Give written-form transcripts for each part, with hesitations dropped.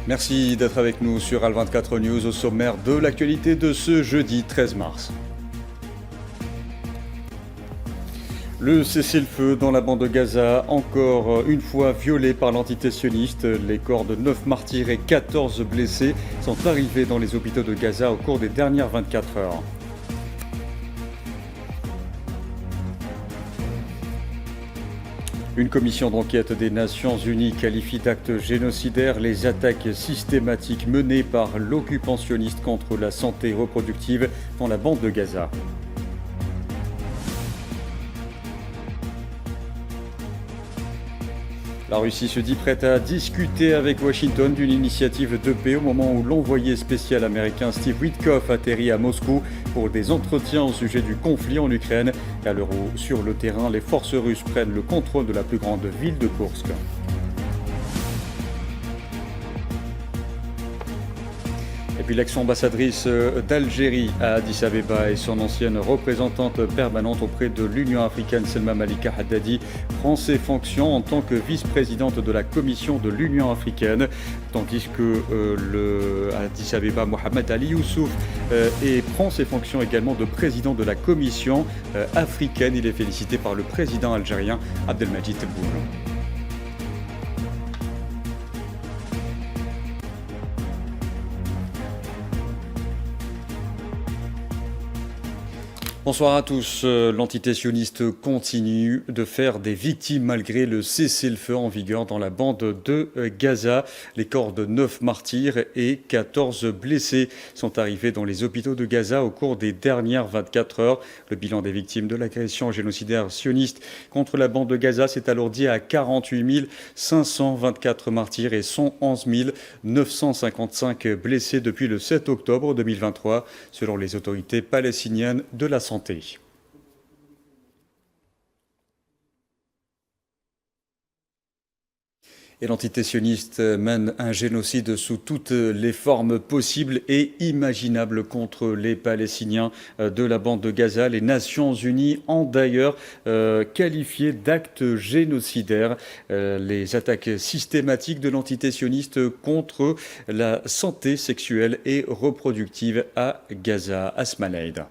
Merci d'être avec nous sur Al24 News au sommaire de l'actualité de ce jeudi 13 mars. Le cessez-le-feu dans la bande de Gaza, encore une fois violé par l'entité sioniste. Les corps de 9 martyrs et 14 blessés sont arrivés dans les hôpitaux de Gaza au cours des dernières 24 heures. Une commission d'enquête des Nations Unies qualifie d'actes génocidaires les attaques systématiques menées par l'occupant sioniste contre la santé reproductive dans la bande de Gaza. La Russie se dit prête à discuter avec Washington d'une initiative de paix au moment où l'envoyé spécial américain Steve Witkoff atterrit à Moscou pour des entretiens au sujet du conflit en Ukraine. À l'heure où, sur le terrain, les forces russes prennent le contrôle de la plus grande ville de Koursk. Et puis l'ex-ambassadrice d'Algérie à Addis Abeba et son ancienne représentante permanente auprès de l'Union africaine Selma Malika Haddadi prend ses fonctions en tant que vice-présidente de la commission de l'Union africaine, tandis que le Addis Abeba Mohamed Ali Youssouf prend ses fonctions également de président de la commission africaine. Il est félicité par le président algérien Abdelmadjid Tebboune. Bonsoir à tous. L'entité sioniste continue de faire des victimes malgré le cessez-le-feu en vigueur dans la bande de Gaza. Les corps de 9 martyrs et 14 blessés sont arrivés dans les hôpitaux de Gaza au cours des dernières 24 heures. Le bilan des victimes de l'agression génocidaire sioniste contre la bande de Gaza s'est alourdi à 48 524 martyrs et 111 955 blessés depuis le 7 octobre 2023, selon les autorités palestiniennes de la santé. Et l'entité sioniste mène un génocide sous toutes les formes possibles et imaginables contre les Palestiniens de la bande de Gaza. Les Nations Unies ont d'ailleurs qualifié d'actes génocidaires les attaques systématiques de l'entité sioniste contre la santé sexuelle et reproductive à Gaza. Asmalaïd.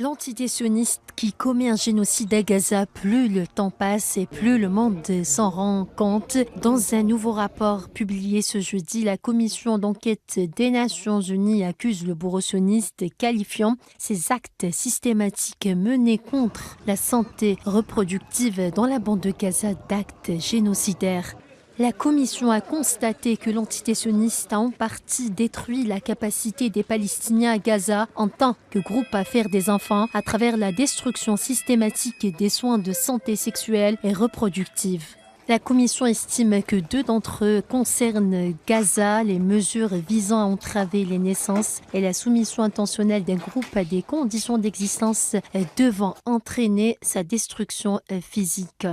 L'entité sioniste qui commet un génocide à Gaza, plus le temps passe et plus le monde s'en rend compte. Dans un nouveau rapport publié ce jeudi, la commission d'enquête des Nations Unies accuse le bourreau sioniste, qualifiant ces actes systématiques menés contre la santé reproductive dans la bande de Gaza d'actes génocidaires. La commission a constaté que l'entité sioniste a en partie détruit la capacité des Palestiniens à Gaza en tant que groupe à faire des enfants à travers la destruction systématique des soins de santé sexuelle et reproductive. La commission estime que 2 d'entre eux concernent Gaza, les mesures visant à entraver les naissances et la soumission intentionnelle d'un groupe à des conditions d'existence devant entraîner sa destruction physique.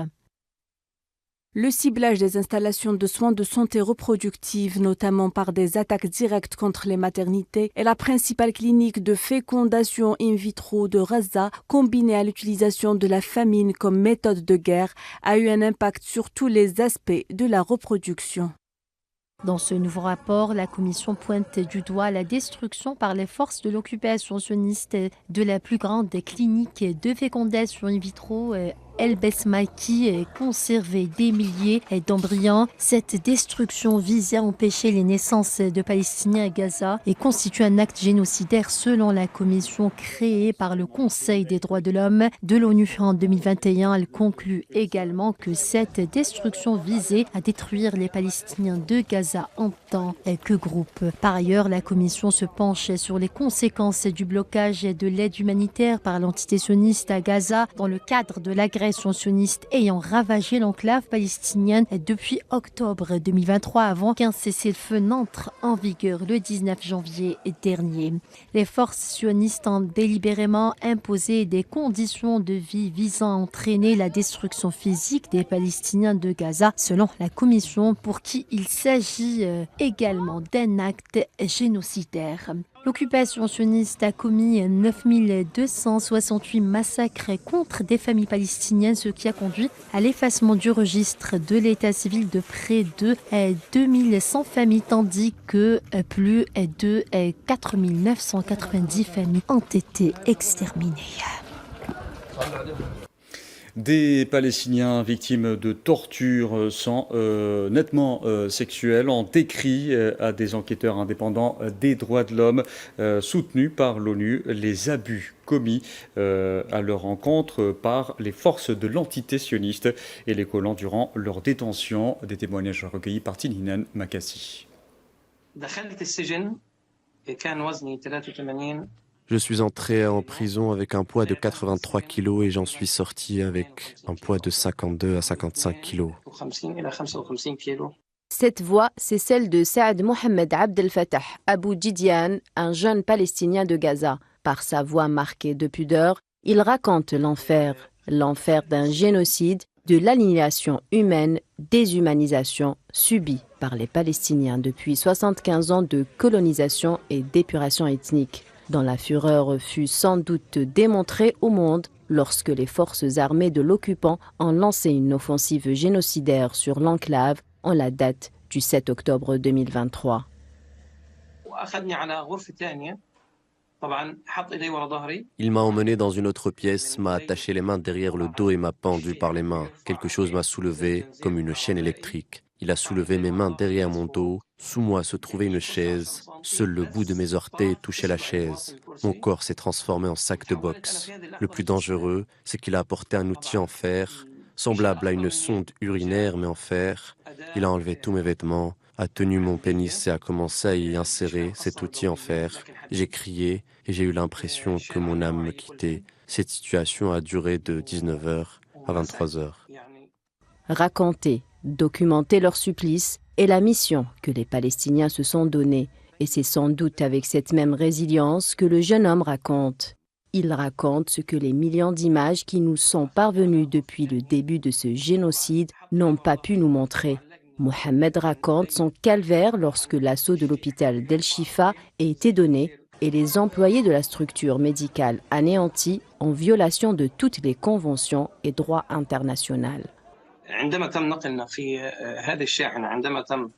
Le ciblage des installations de soins de santé reproductive, notamment par des attaques directes contre les maternités, est la principale clinique de fécondation in vitro de Gaza, combinée à l'utilisation de la famine comme méthode de guerre, a eu un impact sur tous les aspects de la reproduction. Dans ce nouveau rapport, la Commission pointe du doigt la destruction par les forces de l'occupation sioniste de la plus grande clinique de fécondation in vitro El Besmaki conservé des milliers d'embryons. Cette destruction vise à empêcher les naissances de Palestiniens à Gaza et constitue un acte génocidaire selon la commission créée par le Conseil des droits de l'homme de l'ONU en 2021. Elle conclut également que cette destruction visait à détruire les Palestiniens de Gaza en tant que groupe. Par ailleurs, la commission se penche sur les conséquences du blocage de l'aide humanitaire par l'entité sioniste à Gaza dans le cadre de l'agression sioniste ayant ravagé l'enclave palestinienne depuis octobre 2023 avant qu'un cessez-le-feu n'entre en vigueur le 19 janvier dernier. Les forces sionistes ont délibérément imposé des conditions de vie visant à entraîner la destruction physique des Palestiniens de Gaza, selon la commission, pour qui il s'agit également d'un acte génocidaire. L'occupation sioniste a commis 9268 massacres contre des familles palestiniennes, ce qui a conduit à l'effacement du registre de l'état civil de près de 2100 familles, tandis que plus de 4990 familles ont été exterminées. Des Palestiniens victimes de tortures sont nettement sexuelles ont décrit à des enquêteurs indépendants des droits de l'homme soutenus par l'ONU les abus commis à leur encontre par les forces de l'entité sioniste et les collants durant leur détention. Des témoignages recueillis par Tinhinan Makassi. Je suis entré en prison avec un poids de 83 kilos et j'en suis sorti avec un poids de 52 à 55 kilos. Cette voix, c'est celle de Saad Mohamed Abdel Fattah Abou Djidian, un jeune Palestinien de Gaza. Par sa voix marquée de pudeur, il raconte l'enfer d'un génocide, de l'annihilation humaine, déshumanisation subie par les Palestiniens depuis 75 ans de colonisation et d'épuration ethnique, dont la fureur fut sans doute démontrée au monde lorsque les forces armées de l'occupant ont lancé une offensive génocidaire sur l'enclave en la date du 7 octobre 2023. Il m'a emmené dans une autre pièce, m'a attaché les mains derrière le dos et m'a pendu par les mains. Quelque chose m'a soulevé comme une chaîne électrique. Il a soulevé mes mains derrière mon dos. Sous moi se trouvait une chaise. Seul le bout de mes orteils touchait la chaise. Mon corps s'est transformé en sac de boxe. Le plus dangereux, c'est qu'il a apporté un outil en fer, semblable à une sonde urinaire mais en fer. Il a enlevé tous mes vêtements, a tenu mon pénis et a commencé à y insérer cet outil en fer. J'ai crié et j'ai eu l'impression que mon âme me quittait. Cette situation a duré de 19h à 23h. Raconter, documenter leur supplice est la mission que les Palestiniens se sont donnée. Et c'est sans doute avec cette même résilience que le jeune homme raconte. Il raconte ce que les millions d'images qui nous sont parvenues depuis le début de ce génocide n'ont pas pu nous montrer. Mohamed raconte son calvaire lorsque l'assaut de l'hôpital d'El Shifa a été donné et les employés de la structure médicale anéantis en violation de toutes les conventions et droits internationaux.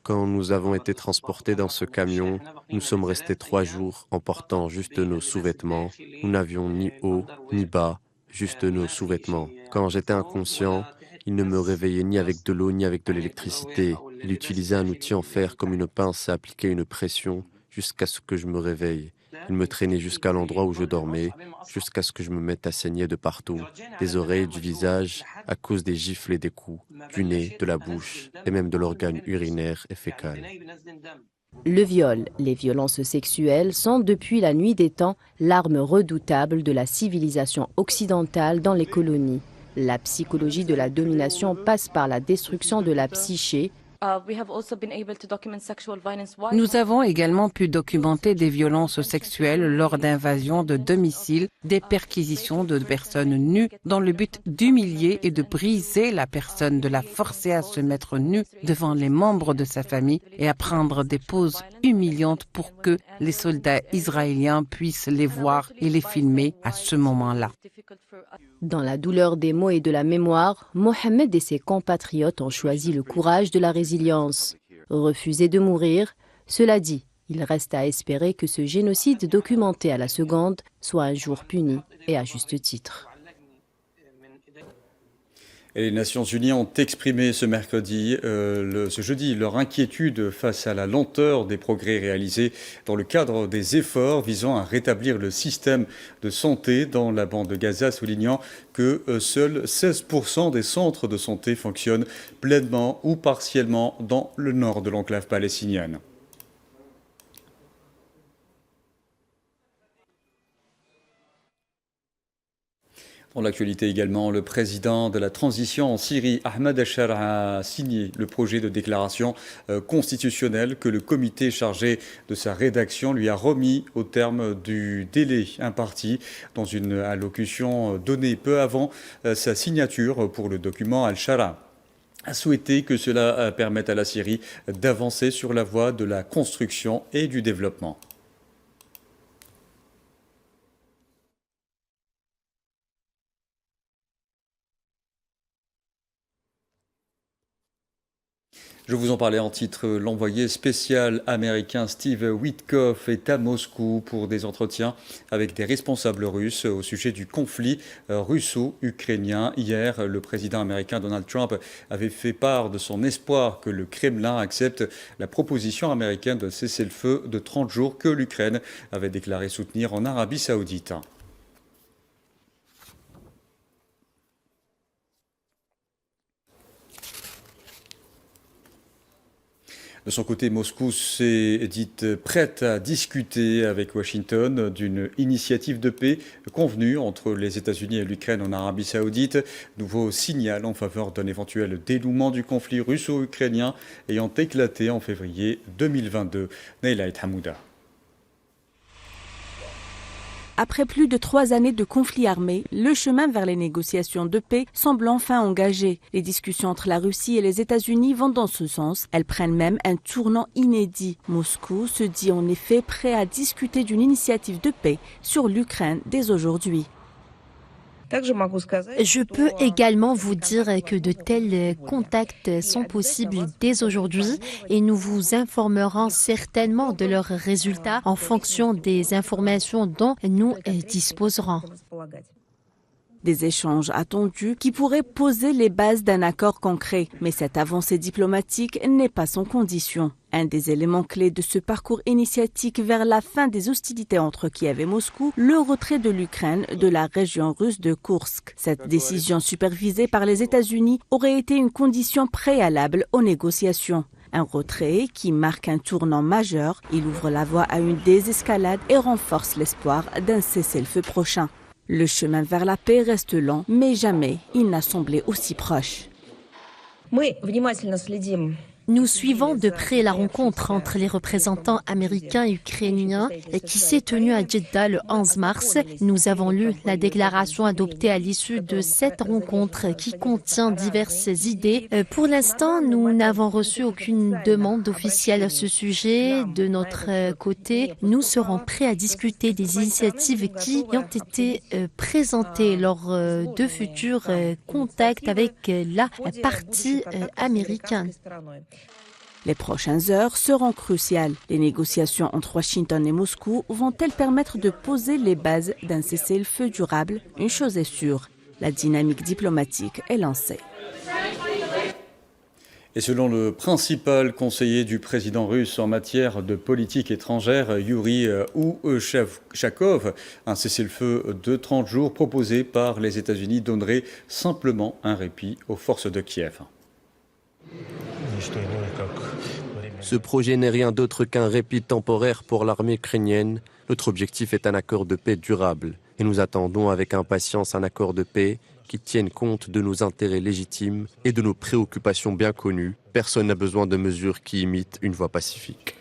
Quand nous avons été transportés dans ce camion, nous sommes restés 3 jours en portant juste nos sous-vêtements. Nous n'avions ni haut ni bas, juste nos sous-vêtements. Quand j'étais inconscient, il ne me réveillait ni avec de l'eau ni avec de l'électricité. Il utilisait un outil en fer comme une pince et appliquait une pression jusqu'à ce que je me réveille. Il me traînait jusqu'à l'endroit où je dormais, jusqu'à ce que je me mette à saigner de partout, des oreilles, du visage, à cause des gifles et des coups, du nez, de la bouche et même de l'organe urinaire et fécal. Le viol, les violences sexuelles sont depuis la nuit des temps l'arme redoutable de la civilisation occidentale dans les colonies. La psychologie de la domination passe par la destruction de la psyché. Nous avons également pu documenter des violences sexuelles lors d'invasions de domiciles, des perquisitions de personnes nues dans le but d'humilier et de briser la personne, de la forcer à se mettre nue devant les membres de sa famille et à prendre des poses humiliantes pour que les soldats israéliens puissent les voir et les filmer à ce moment-là. Dans la douleur des mots et de la mémoire, Mohamed et ses compatriotes ont choisi le courage de la résilience. Refuser de mourir, cela dit, il reste à espérer que ce génocide documenté à la seconde soit un jour puni et à juste titre. Et les Nations Unies ont exprimé ce jeudi, leur inquiétude face à la lenteur des progrès réalisés dans le cadre des efforts visant à rétablir le système de santé dans la bande de Gaza, soulignant que seuls 16% des centres de santé fonctionnent pleinement ou partiellement dans le nord de l'enclave palestinienne. Dans l'actualité également, le président de la transition en Syrie, Ahmed Achar, a signé le projet de déclaration constitutionnelle que le comité chargé de sa rédaction lui a remis au terme du délai imparti dans une allocution donnée peu avant sa signature pour le document. Al-Shara a souhaité que cela permette à la Syrie d'avancer sur la voie de la construction et du développement. Je vous en parlais en titre, l'envoyé spécial américain Steve Witkoff est à Moscou pour des entretiens avec des responsables russes au sujet du conflit russo-ukrainien. Hier, le président américain Donald Trump avait fait part de son espoir que le Kremlin accepte la proposition américaine de cessez-le-feu de 30 jours que l'Ukraine avait déclaré soutenir en Arabie Saoudite. De son côté, Moscou s'est dite prête à discuter avec Washington d'une initiative de paix convenue entre les États-Unis et l'Ukraine en Arabie Saoudite. Nouveau signal en faveur d'un éventuel dénouement du conflit russo-ukrainien ayant éclaté en février 2022. Neila Hamouda. Après plus de 3 années de conflit armé, le chemin vers les négociations de paix semble enfin engagé. Les discussions entre la Russie et les États-Unis vont dans ce sens. Elles prennent même un tournant inédit. Moscou se dit en effet prêt à discuter d'une initiative de paix sur l'Ukraine dès aujourd'hui. Je peux également vous dire que de tels contacts sont possibles dès aujourd'hui et nous vous informerons certainement de leurs résultats en fonction des informations dont nous disposerons. Des échanges attendus qui pourraient poser les bases d'un accord concret. Mais cette avancée diplomatique n'est pas sans condition. Un des éléments clés de ce parcours initiatique vers la fin des hostilités entre Kiev et Moscou, le retrait de l'Ukraine de la région russe de Koursk. Cette décision supervisée par les États-Unis aurait été une condition préalable aux négociations. Un retrait qui marque un tournant majeur. Il ouvre la voie à une désescalade et renforce l'espoir d'un cessez-le-feu prochain. Le chemin vers la paix reste lent, mais jamais il n'a semblé aussi proche. Nous suivons de près la rencontre entre les représentants américains et ukrainiens qui s'est tenue à Jeddah le 11 mars. Nous avons lu la déclaration adoptée à l'issue de cette rencontre qui contient diverses idées. Pour l'instant, nous n'avons reçu aucune demande officielle à ce sujet. De notre côté, nous serons prêts à discuter des initiatives qui ont été présentées lors de futurs contacts avec la partie américaine. Les prochaines heures seront cruciales. Les négociations entre Washington et Moscou vont-elles permettre de poser les bases d'un cessez-le-feu durable? Une chose est sûre, la dynamique diplomatique est lancée. Et selon le principal conseiller du président russe en matière de politique étrangère, Yuri Ushakov, un cessez-le-feu de 30 jours proposé par les États-Unis donnerait simplement un répit aux forces de Kiev. Ce projet n'est rien d'autre qu'un répit temporaire pour l'armée ukrainienne. Notre objectif est un accord de paix durable. Et nous attendons avec impatience un accord de paix qui tienne compte de nos intérêts légitimes et de nos préoccupations bien connues. Personne n'a besoin de mesures qui imitent une voie pacifique.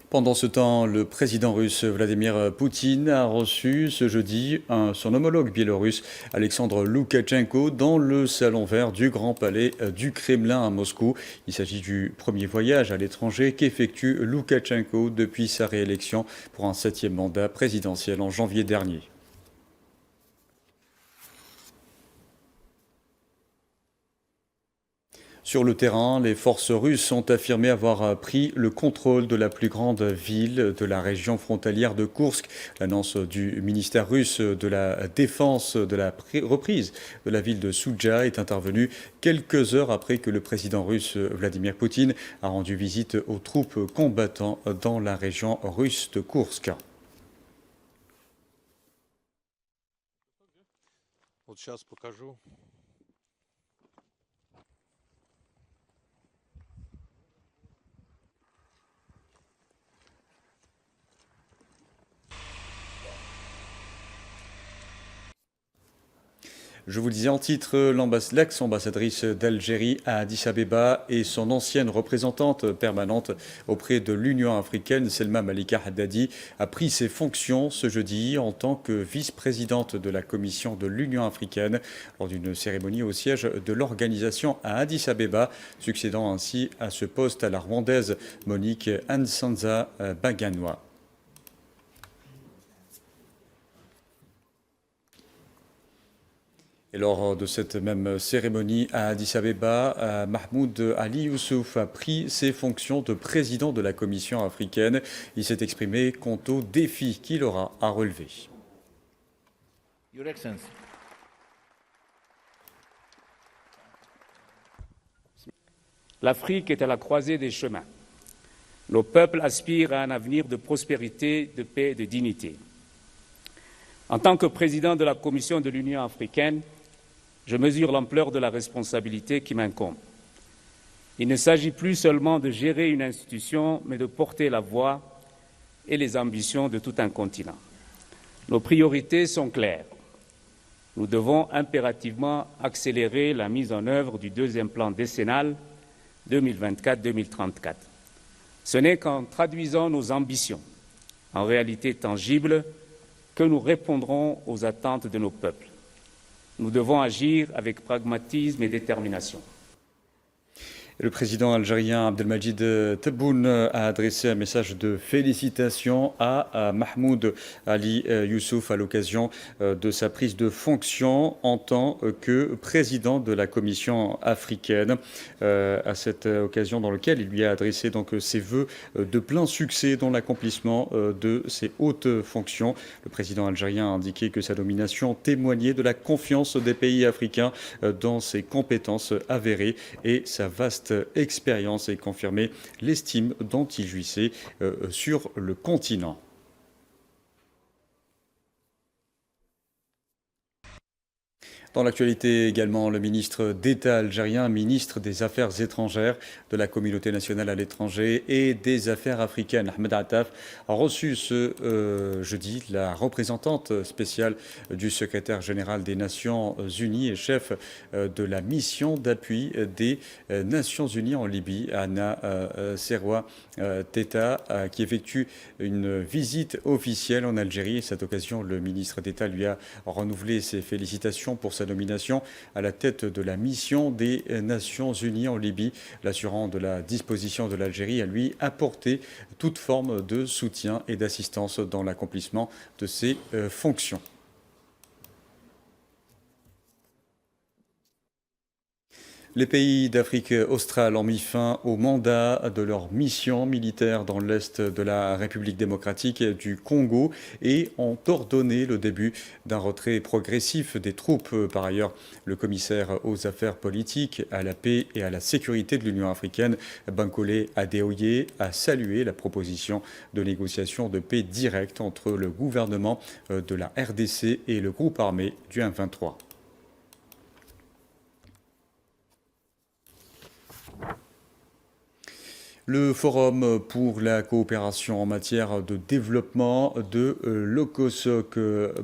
Pendant ce temps, le président russe Vladimir Poutine a reçu ce jeudi son homologue biélorusse Alexandre Loukachenko dans le salon vert du Grand Palais du Kremlin à Moscou. Il s'agit du premier voyage à l'étranger qu'effectue Loukachenko depuis sa réélection pour un 7e mandat présidentiel en janvier dernier. Sur le terrain, les forces russes ont affirmé avoir pris le contrôle de la plus grande ville de la région frontalière de Koursk. L'annonce du ministère russe de la Défense de la reprise de la ville de Soudja est intervenue quelques heures après que le président russe Vladimir Poutine a rendu visite aux troupes combattant dans la région russe de Koursk. Je vous le disais en titre, l'ex-ambassadrice d'Algérie à Addis Abeba et son ancienne représentante permanente auprès de l'Union africaine, Selma Malika Haddadi, a pris ses fonctions ce jeudi en tant que vice-présidente de la Commission de l'Union africaine lors d'une cérémonie au siège de l'organisation à Addis Abeba, succédant ainsi à ce poste à la Rwandaise Monique Nsanza Baganwa. Et lors de cette même cérémonie à Addis Abeba, Mahmoud Ali Youssouf a pris ses fonctions de président de la Commission africaine. Il s'est exprimé quant aux défis qu'il aura à relever. Your Excellency. L'Afrique est à la croisée des chemins. Nos peuples aspirent à un avenir de prospérité, de paix et de dignité. En tant que président de la Commission de l'Union africaine, je mesure l'ampleur de la responsabilité qui m'incombe. Il ne s'agit plus seulement de gérer une institution, mais de porter la voix et les ambitions de tout un continent. Nos priorités sont claires. Nous devons impérativement accélérer la mise en œuvre du deuxième plan décennal 2024-2034. Ce n'est qu'en traduisant nos ambitions en réalité tangibles que nous répondrons aux attentes de nos peuples. Nous devons agir avec pragmatisme et détermination. Le président algérien Abdelmadjid Tebboune a adressé un message de félicitations à Mahmoud Ali Youssouf à l'occasion de sa prise de fonction en tant que président de la Commission africaine. À cette occasion dans laquelle il lui a adressé donc ses vœux de plein succès dans l'accomplissement de ses hautes fonctions. Le président algérien a indiqué que sa nomination témoignait de la confiance des pays africains dans ses compétences avérées et sa vaste expérience et confirmer l'estime dont il jouissait sur le continent. Dans l'actualité également, le ministre d'État algérien, ministre des Affaires étrangères de la communauté nationale à l'étranger et des Affaires africaines, Ahmed Attaf, a reçu ce jeudi la représentante spéciale du secrétaire général des Nations Unies et chef de la mission d'appui des Nations Unies en Libye, Anna Serwa Teta, qui effectue une visite officielle en Algérie. À cette occasion, le ministre d'État lui a renouvelé ses félicitations pour sa nomination à la tête de la mission des Nations Unies en Libye, l'assurant de la disposition de l'Algérie à lui apporter toute forme de soutien et d'assistance dans l'accomplissement de ses fonctions. Les pays d'Afrique australe ont mis fin au mandat de leur mission militaire dans l'est de la République démocratique du Congo et ont ordonné le début d'un retrait progressif des troupes. Par ailleurs, le commissaire aux affaires politiques, à la paix et à la sécurité de l'Union africaine, Bankole Adeoye, a salué la proposition de négociation de paix directe entre le gouvernement de la RDC et le groupe armé du M23. Le Forum pour la coopération en matière de développement de l'OCOSOC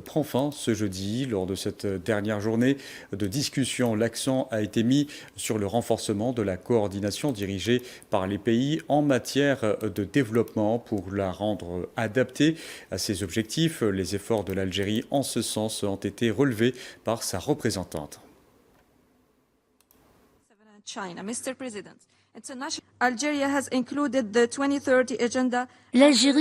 prend fin ce jeudi. Lors de cette dernière journée de discussion, l'accent a été mis sur le renforcement de la coordination dirigée par les pays en matière de développement pour la rendre adaptée à ses objectifs. Les efforts de l'Algérie en ce sens ont été relevés par sa représentante. China, Mr. President. L'Algérie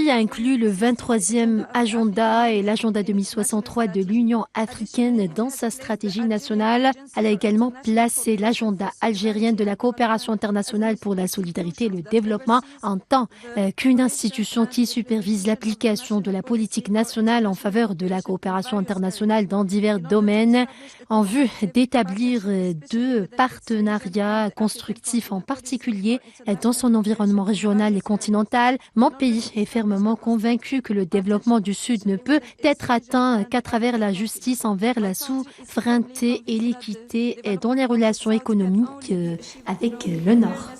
a inclus le 23e agenda et l'agenda 2063 de l'Union africaine dans sa stratégie nationale. Elle a également placé l'agenda algérien de la coopération internationale pour la solidarité et le développement en tant qu'une institution qui supervise l'application de la politique nationale en faveur de la coopération internationale dans divers domaines en vue d'établir deux partenariats constructifs en particulier dans son environnement régional et continental. Mon pays est fermement convaincu que le développement du Sud ne peut être atteint qu'à travers la justice envers la souveraineté et l'équité dans les relations économiques avec le Nord.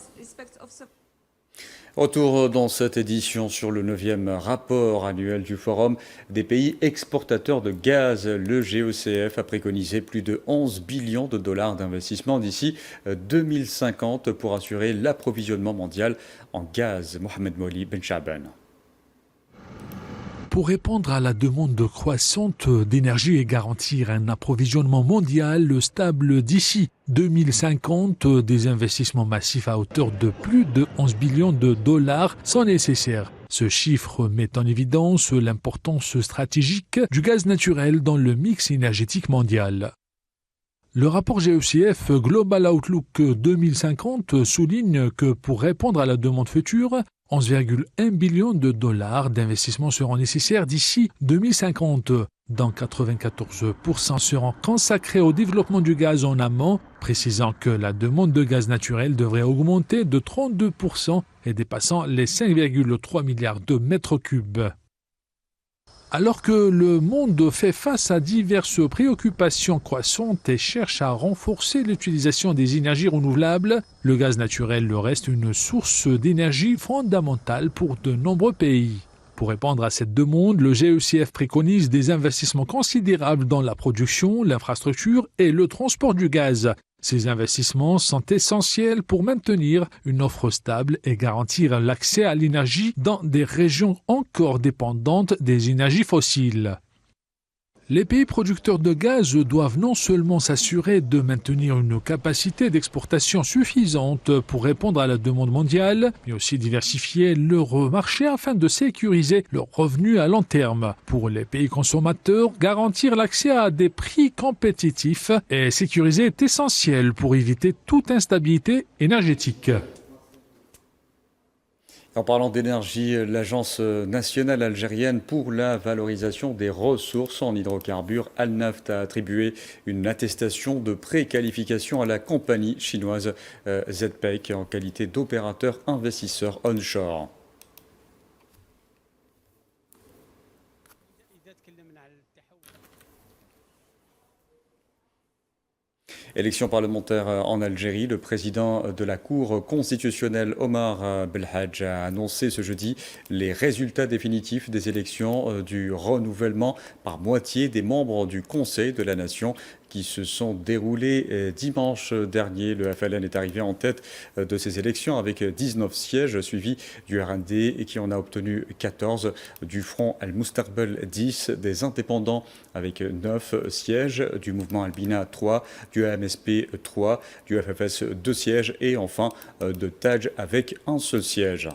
Retour dans cette édition sur le 9e rapport annuel du Forum des pays exportateurs de gaz. Le GECF a préconisé plus de 11 billions de dollars d'investissement d'ici 2050 pour assurer l'approvisionnement mondial en gaz. Mohamed Mouli Ben Chaban. Pour répondre à la demande croissante d'énergie et garantir un approvisionnement mondial stable d'ici 2050, des investissements massifs à hauteur de plus de 11 billions de dollars sont nécessaires. Ce chiffre met en évidence l'importance stratégique du gaz naturel dans le mix énergétique mondial. Le rapport GECF Global Outlook 2050 souligne que pour répondre à la demande future, 11,1 billions de dollars d'investissements seront nécessaires d'ici 2050. Dont 94% seront consacrés au développement du gaz en amont, précisant que la demande de gaz naturel devrait augmenter de 32% et dépassant les 5,3 milliards de mètres cubes. Alors que le monde fait face à diverses préoccupations croissantes et cherche à renforcer l'utilisation des énergies renouvelables, le gaz naturel reste une source d'énergie fondamentale pour de nombreux pays. Pour répondre à cette demande, le GECF préconise des investissements considérables dans la production, l'infrastructure et le transport du gaz. Ces investissements sont essentiels pour maintenir une offre stable et garantir l'accès à l'énergie dans des régions encore dépendantes des énergies fossiles. Les pays producteurs de gaz doivent non seulement s'assurer de maintenir une capacité d'exportation suffisante pour répondre à la demande mondiale, mais aussi diversifier leur marché afin de sécuriser leurs revenus à long terme. Pour les pays consommateurs, garantir l'accès à des prix compétitifs et sécurisés est essentiel pour éviter toute instabilité énergétique. En parlant d'énergie, l'Agence nationale algérienne pour la valorisation des ressources en hydrocarbures, Al-Naft, a attribué une attestation de préqualification à la compagnie chinoise ZPEC en qualité d'opérateur investisseur onshore. Élection parlementaire en Algérie, le président de la Cour constitutionnelle Omar Belhadj a annoncé ce jeudi les résultats définitifs des élections du renouvellement par moitié des membres du Conseil de la Nation qui se sont déroulées dimanche dernier. Le FLN est arrivé en tête de ces élections avec 19 sièges, suivi du RND et qui en a obtenu 14, du Front Al-Mustaqbel 10, des indépendants avec 9 sièges, du mouvement Albina 3, du AMSP 3, du FFS 2 sièges et enfin de Taj avec un seul siège.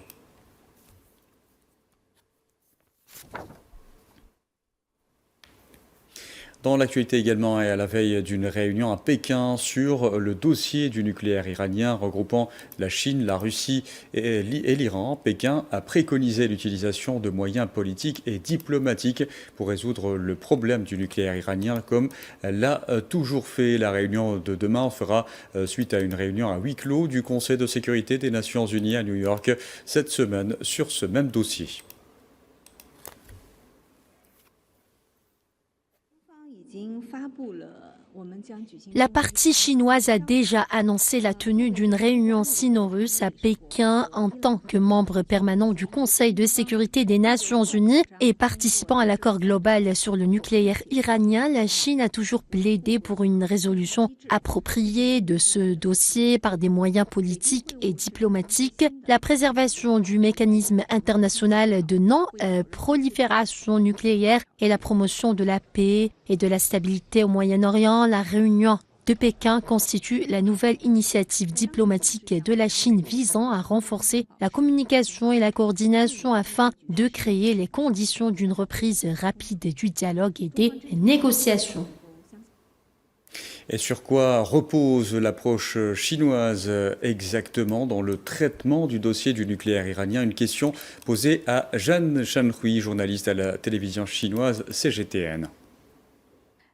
Dans l'actualité également et à la veille d'une réunion à Pékin sur le dossier du nucléaire iranien regroupant la Chine, la Russie et l'Iran, Pékin a préconisé l'utilisation de moyens politiques et diplomatiques pour résoudre le problème du nucléaire iranien comme elle l'a toujours fait. La réunion de demain fera suite à une réunion à huis clos du Conseil de sécurité des Nations Unies à New York cette semaine sur ce même dossier. La partie chinoise a déjà annoncé la tenue d'une réunion sino-russe à Pékin en tant que membre permanent du Conseil de sécurité des Nations Unies et participant à l'accord global sur le nucléaire iranien. La Chine a toujours plaidé pour une résolution appropriée de ce dossier par des moyens politiques et diplomatiques, la préservation du mécanisme international de non-prolifération nucléaire et la promotion de la paix et de la stabilité au Moyen-Orient. La réunion de Pékin constitue la nouvelle initiative diplomatique de la Chine visant à renforcer la communication et la coordination afin de créer les conditions d'une reprise rapide du dialogue et des négociations. Et sur quoi repose l'approche chinoise exactement dans le traitement du dossier du nucléaire iranien? Une question posée à Jeanne Shanhui, journaliste à la télévision chinoise CGTN.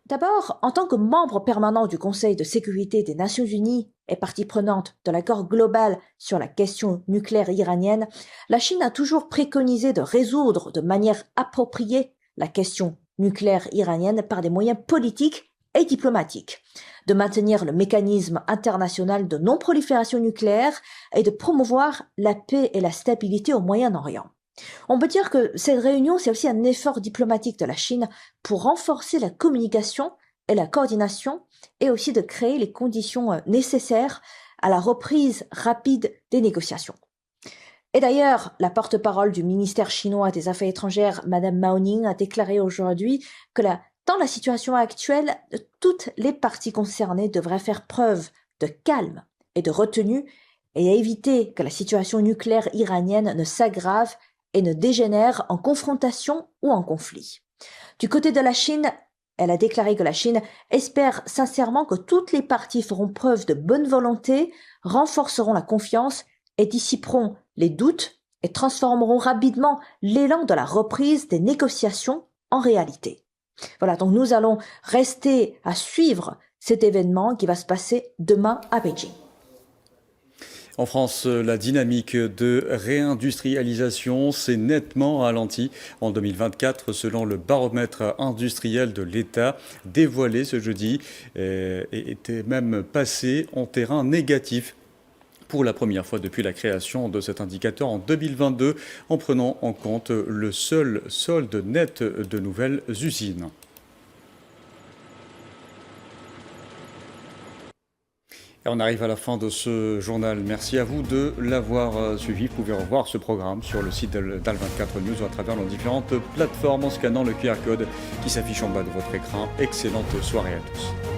D'abord, en tant que membre permanent du Conseil de sécurité des Nations Unies et partie prenante de l'accord global sur la question nucléaire iranienne, la Chine a toujours préconisé de résoudre de manière appropriée la question nucléaire iranienne par des moyens politiques et diplomatiques, de maintenir le mécanisme international de non-prolifération nucléaire et de promouvoir la paix et la stabilité au Moyen-Orient. On peut dire que cette réunion, c'est aussi un effort diplomatique de la Chine pour renforcer la communication et la coordination et aussi de créer les conditions nécessaires à la reprise rapide des négociations. Et d'ailleurs, la porte-parole du ministère chinois des Affaires étrangères, Madame Mao Ning, a déclaré aujourd'hui que dans la situation actuelle, toutes les parties concernées devraient faire preuve de calme et de retenue et éviter que la situation nucléaire iranienne ne s'aggrave et ne dégénère en confrontation ou en conflit. Du côté de la Chine, Elle a déclaré que la Chine espère sincèrement que toutes les parties feront preuve de bonne volonté, renforceront la confiance et dissiperont les doutes et transformeront rapidement l'élan de la reprise des négociations en réalité. Voilà, donc nous allons rester à suivre cet événement qui va se passer demain à Beijing. En France, la dynamique de réindustrialisation s'est nettement ralentie en 2024 selon le baromètre industriel de l'État dévoilé ce jeudi et était même passé en terrain négatif pour la première fois depuis la création de cet indicateur en 2022 en prenant en compte le seul solde net de nouvelles usines. Et on arrive à la fin de ce journal. Merci à vous de l'avoir suivi. Vous pouvez revoir ce programme sur le site d'Al24 News ou à travers nos différentes plateformes en scannant le QR code qui s'affiche en bas de votre écran. Excellente soirée à tous.